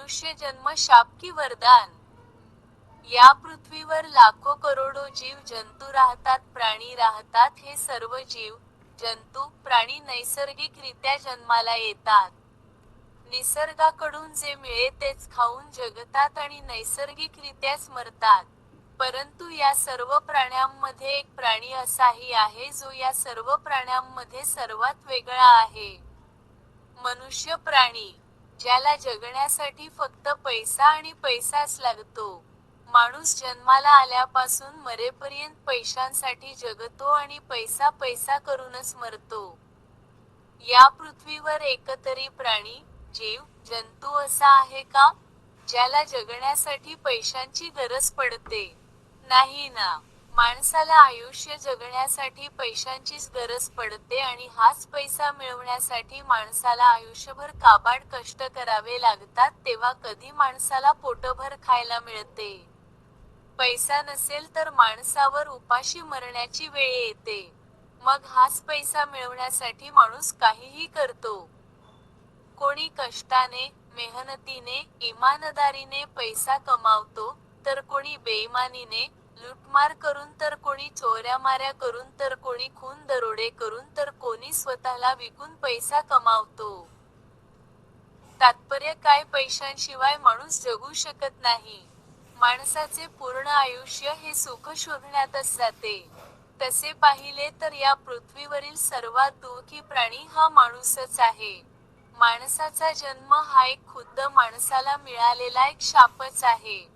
मनुष्य जन्म शाप की वरदान? या पृथ्वीवर लाखो करोडो जीव जंतू राहतात, प्राणी राहतात. हे सर्व जीव, जंतू, प्राणी नैसर्गिकरित्या जन्माला येतात. निसर्गाकडून जे मिळे तेच खाऊन जगतात आणि नैसर्गिकरित्याच मरतात. परंतु या सर्व प्राण्यांमध्ये एक प्राणी असाही आहे जो या सर्व प्राण्यांमध्ये सर्वात वेगळा आहे. मनुष्य प्राणी, ज्याला जगण्यासाठी फक्त पैसा आणि पैसाच लागतो. माणूस जन्माला आल्यापासून मरेपर्यंत पैशांसाठी जगतो आणि पैसा पैसा करूनच मरतो. या पृथ्वीवर एकतरी प्राणी, जीव, जंतू असा आहे का, ज्याला जगण्यासाठी पैशांची गरज पडते? नाही ना. माणसाला आयुष्य जगण्यासाठी पैशांचीच गरज पडते आणि हाच पैसा मिळवण्यासाठी माणसाला आयुष्यभर काबाड कष्ट करावे लागतात, तेव्हा कधी माणसाला पोटभर खायला मिळते. पैसा नसेल तर माणसावर उपाशी मरण्याची वेळ येते. मग हाच पैसा मिळवण्यासाठी माणूस काहीही करतो. कोणी कष्टाने, मेहनतीने, इमानदारीने पैसा कमावतो, तर कोणी बेईमानीने, लूटमार करून, तर कोणी चोऱ्यामाऱ्या करून, तर कोणी खून दरोडे करून, तर कोणी स्वतःला विकून पैसा कमावतो. तात्पर्य काय, पैशांशिवाय माणूस जगू शकत नाही. माणसाचे पूर्ण आयुष्य हे सुख शोधण्यातच जाते. तसे पाहिले तर या पृथ्वीवरील सर्वात दुःखी प्राणी हा माणूसच आहे. माणसाचा जन्म हा एक खुद्द माणसाला मिळालेला एक शापच आहे.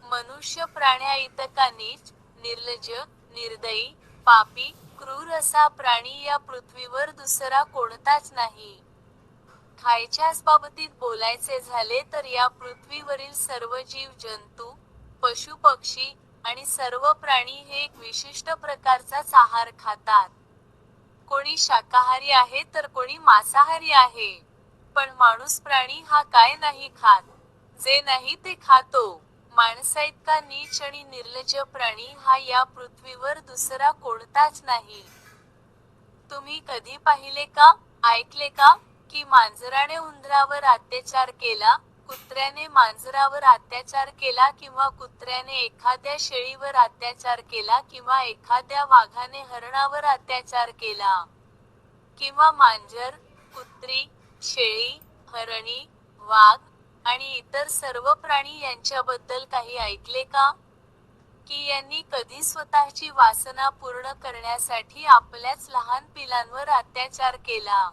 मनुष्य प्राण्याइतका नीच, निर्लज्ज, निर्दयी, पापी, क्रूर असा प्राणी या पृथ्वीवर दुसरा कोणताच नाही. खायच्याच बाबतीत बोलायचे झाले तर या पृथ्वीवरील सर्व जीव जंतू, पशु पक्षी आणि सर्व प्राणी हे एक विशिष्ट प्रकारचाच आहार खातात. कोणी शाकाहारी आहे तर कोणी मांसाहारी आहे. पण माणूस प्राणी हा काय नाही खात? जे नाही ते खातो. माणसाइतका नीच आणि निर्लज्ज प्राणी हा या पृथ्वीवर दुसरा कोणताच नाही. तुम्ही कधी पाहिले का, ऐकले का, की मांजराने उंदरावर अत्याचार केला, कुत्र्याने मांजरावर अत्याचार केला किंवा कुत्र्याने एखाद्या शेळीवर अत्याचार केला किंवा एखाद्या वाघाने हरणावर अत्याचार केला? किंवा मांजर, कुत्री, शेळी, हरणी, वाघ आणि इतर सर्व प्राणी यांच्याबद्दल काही ऐकले का? की यांनी कधी स्वतःची वासना पूर्ण करण्यासाठी आपल्याच लहान पिलांवर अत्याचार केला?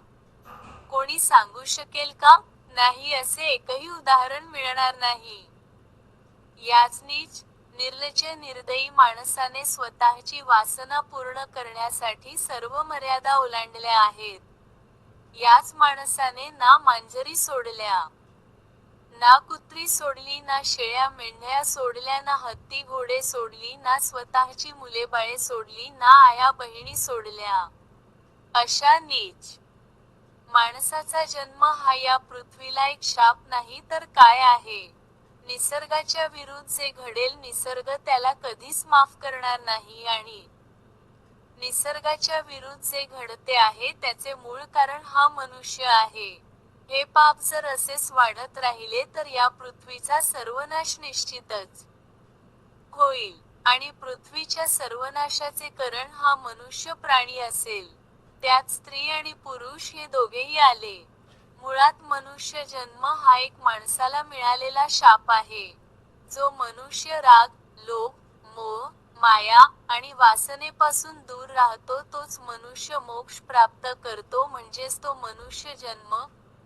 कोणी सांगू शकेल का? नाही, असे एकही उदाहरण मिळणार नाही. याच नीच, निर्लज्ज, निर्दयी माणसाने स्वतःची वासना पूर्ण करण्यासाठी सर्व मर्यादा ओलांडल्या आहेत. याच माणसाने ना मांजरी सोडल्या, ना कुत्री सोडली, ना शेळ्या मेंढ्या सोडल्या, ना हत्ती घोडे सोडली, ना स्वतःची मुलेबाळे सोडली, ना आया बहिणी सोडल्या. अशा नीच माणसाचा जन्म हा या पृथ्वीला एक शाप नाही तर काय आहे? निसर्गाच्या विरुद्ध जे घडेल निसर्ग त्याला कधीच माफ करणार नाही आणि निसर्गाच्या विरुद्ध जे घडते आहे त्याचे मूळ कारण हा मनुष्य आहे. हे पाप जर असेच वाढत राहिले तर या पृथ्वीचा सर्वनाश निश्चितच होईल. आणि पृथ्वीच्या सर्वनाशाचे कारण हा मनुष्य प्राणी असेल. त्यात स्त्री आणि पुरुष हे दोघेही आले. मुळात मनुष्य जन्म हा एक माणसाला मिळालेला शाप आहे. जो मनुष्य राग, लोभ, मोह, माया आणि वासनेपासून दूर राहतो तोच मनुष्य मोक्ष प्राप्त करतो, म्हणजेच तो मनुष्य जन्म,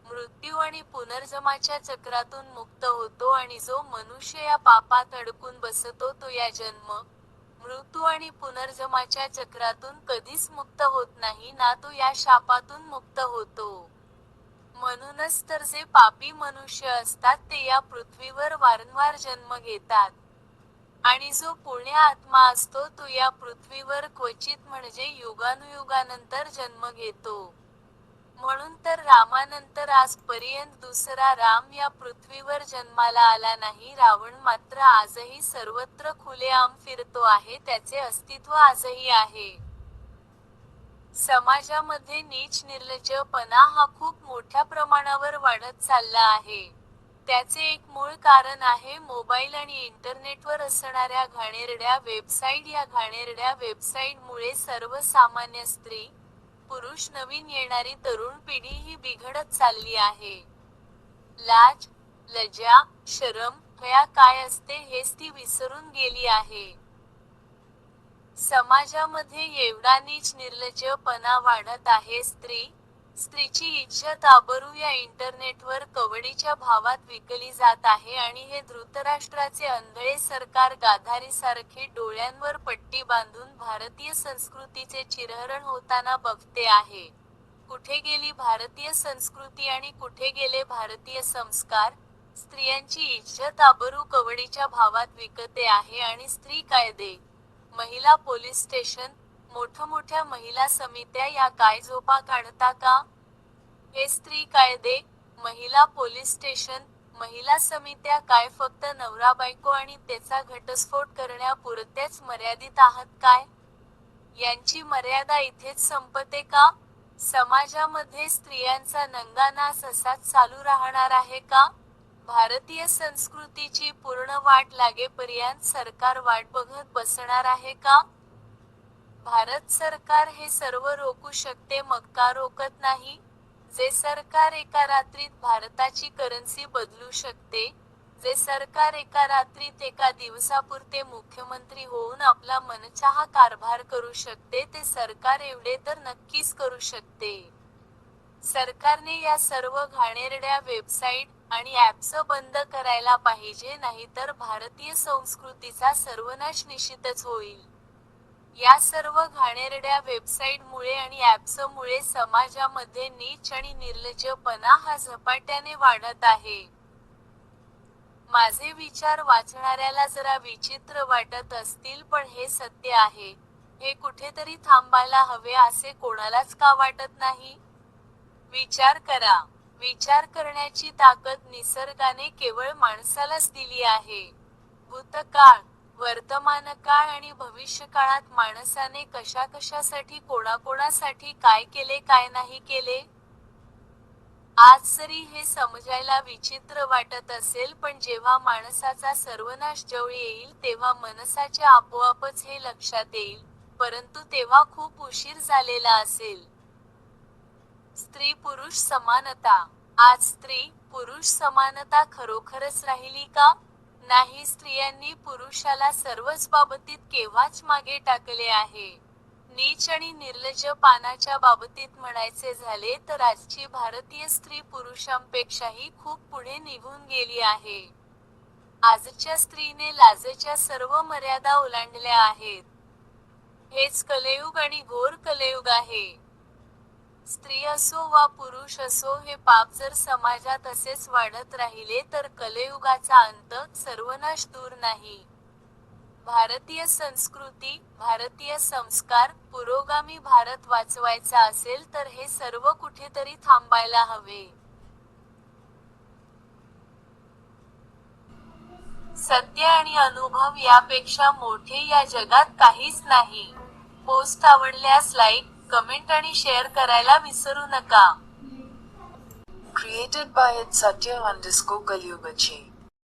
मृत्यू आणि पुनर्जन्माच्या चक्रातून मुक्त होतो. आणि जो मनुष्य या पापात अडकून बसतो तो या जन्म, मृत्यू आणि पुनर्जन्माच्या चक्रातून कधीच मुक्त होत नाही, ना तो या शापातून मुक्त होतो. म्हणूनच तर जे पापी मनुष्य असतात ते या पृथ्वीवर वारंवार जन्म घेतात. आणि जो पुण्य आत्मा असतो तो या पृथ्वीवर क्वचित म्हणजे युगानुयुगानंतर जन्म घेतो. म्हणून तर रामानंतर आजपर्यंत दुसरा राम या पृथ्वीवर जन्माला आला नाही. रावण मात्र आजही सर्वत्र खुलेआम फिरतो आहे, त्याचे अस्तित्व आजही आहे. समाजामध्ये नीच निर्लज्जपणा हा खूप मोठ्या प्रमाणावर वाढत चालला आहे. त्याचे एक मूळ कारण आहे मोबाईल आणि इंटरनेटवर असणाऱ्या घाणेरड्या वेबसाईट. या घाणेरड्या वेबसाईटमुळे सर्वसामान्य स्त्री, पुरुष, नवीन येणारी तरुण पिढी ही बिघडत चालली आहे. लाज, लज्जा, शरम, हया काय असते हेच ती विसरून गेली आहे. समाजामध्ये एवढा नीच निर्लज्जपणा वाढत आहे. स्त्रीची इज्जत आबरू या इंटरनेटवर कवडीच्या भावात विकली जात आहे आणि हे धृतराष्ट्राचे आंधळे सरकार गाधारीसारखे डोळ्यांवर पट्टी बांधून भारतीय संस्कृतीचे चिरहरण होताना बघते आहे. कुठे गेली भारतीय संस्कृती आणि कुठे गेले भारतीय संस्कार? स्त्रियांची इज्जत आबरू कवडीच्या भावात विकते आहे आणि स्त्री कायदे, महिला पोलीस स्टेशन, मोठमोठ्या महिला समित्या या काय झोपा काढता का? हे स्त्री कायदे, महिला पोलीस स्टेशन, महिला समित्या काय फक्त नवरा बायको आणि त्याचा घटस्फोट करण्यापुरत्याच मर्यादित आहात काय? यांची मर्यादा इथेच संपते का? समाजामध्ये स्त्रियांचा नंगानाच असाच चालू राहणार आहे का? भारतीय संस्कृतीची पूर्ण वाट लागेपर्यंत सरकार वाट बघत बसणार आहे का? भारत सरकार हे सर्व रोखू शकते मग का रोकत नाही? जे सरकार एका रात्रीत भारताची करन्सी बदलू शकते, जे सरकार एका रात्रीत एका दिवसापुरते मुख्यमंत्री होऊन आपला मनचाहा कारभार करू शकते ते सरकार एवढे तर नक्कीच करू शकते. सरकारने या सर्व घाणेरड्या वेबसाईट आणि ॲप्स बंद करायला पाहिजे नाहीतर भारतीय संस्कृतीचा सर्वनाश निश्चितच होईल. या सर्व घाणेरड्या वेबसाईटमुळे आणि ॲप्समुळे समाजामध्ये नीच आणि निर्लज्जपणा हा झपाट्याने वाढत आहे. माझे विचार वाचणाऱ्याला जरा विचित्र वाटत असतील पण हे सत्य आहे. हे कुठेतरी थांबायला हवे असे कोणालाच का वाटत नाही? विचार करा. विचार करण्याची ताकद निसर्गाने केवळ माणसालाच दिली आहे. भूतकाळ, वर्तमानकाळ आणि भविष्यकाळात माणसाने कशाकशासाठी कोणाकोणासाठी काय केले काय नाही केले? आज जरी हे समजायला विचित्र वाटत असेल पण जेव्हा माणसाचा सर्वनाश जवळ येईल तेव्हा माणसाच्या आपोआपच हे लक्षात येईल, परंतु तेव्हा खूप उशीर झालेला असेल. स्त्री-पुरुष समानता. आज स्त्री-पुरुष समानता खरोखरच राहिली का? नाही. स्त्रियांनी पुरुषाला सर्वच बाबतीत केव्हाच मागे टाकले आहे. नीच आणि निर्लज्जपणाच्या बाबतीत म्हणायचे झाले तर आजची भारतीय स्त्री पुरुषांपेक्षाही खूप पुढे निघून गेली आहे. आजच्या स्त्रीने लाजेच्या सर्व मर्यादा ओलांडल्या आहेत. हेच कलियुग आणि घोर कलियुग आहे. स्त्री असो वा पुरुष असो हे पाप जर समाजात असेच वाढत राहिले तर कलियुगाचा अंत, सर्वनाश दूर नाही. भारतीय संस्कृती, भारतीय संस्कार, पुरोगामी भारत वाचवायचा असेल तर हे सर्व कुठेतरी थांबायला हवे. सत्य आणि अनुभव यापेक्षा मोठे या जगात काहीच नाही. पोस्ट आवडल्यास लाईक, कमेंट आणि शेअर करायला विसरू नका. Created by @satya_kalyugachi